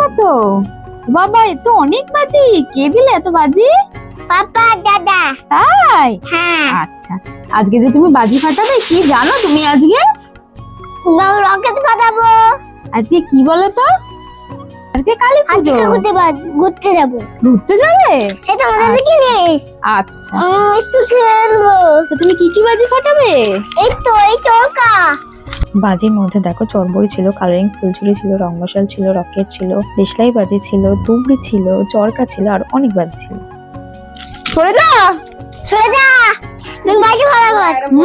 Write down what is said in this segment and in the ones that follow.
মতো। বাবা এ তো অনেক বাজি, কে দিলে এত বাজি? পাপা দাদা। তাই? হ্যাঁ। আচ্ছা, আজকে যে তুমি বাজি ফাটাবে কি জানো তুমি আজকে? রকেট ফাটাবো। আজকে কি বলো তো? আজকে কালী পুজো। ঘুরতে যাবো। ঘুরতে যাবে? এটা আমাদের দিকে নিস। আচ্ছা, একটু খেলবো। তো তুমি কি কি বাজি ফাটাবে? এই চরকা। বাজির মধ্যে দেখো চড়বড়ি ছিল, কালারিং ফুলঝুরি ছিল, রং মশাল ছিল, রকেট ছিল, দেশলাই বাজি ছিল, তুবড়ি ছিল, চরকা ছিল আর অনেক বাজি ছিল। সরে যা, সরে যা, তুমি বাজি ফাটাবো।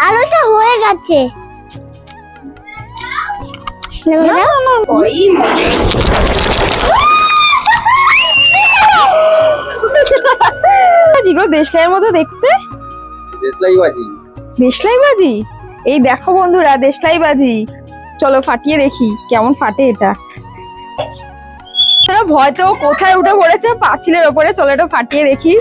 আলোটা হয়ে গেছে। দেশলাইয়ের মতো দেখতে। দেশলাই বাজি। দেশলাই বাজি, এই দেখো বন্ধুরা দেশলাই বাজি। চলো ফাটিয়ে দেখি কেমন ফাটে এটা। ভয় তো কোথায় উঠে পড়েছে, পাঁচিলের ওপরে। চলো এটা ফাটিয়ে দেখি।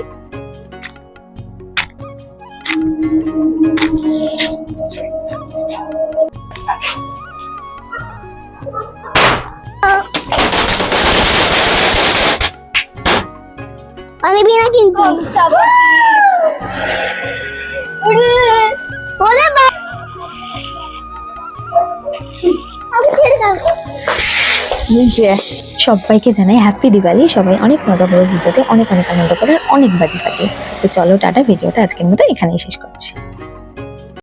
পারবি না কিন্তু। সবাইকে জানাই হ্যাপি দিওয়ালি। সবাই অনেক মজা করে, ভিডিওতে অনেক অনেক আনন্দ করে, অনেক বাজি ফাটিয়ে। তো চলো টাটা, ভিডিওটা আজকের মতো এখানেই শেষ করছি।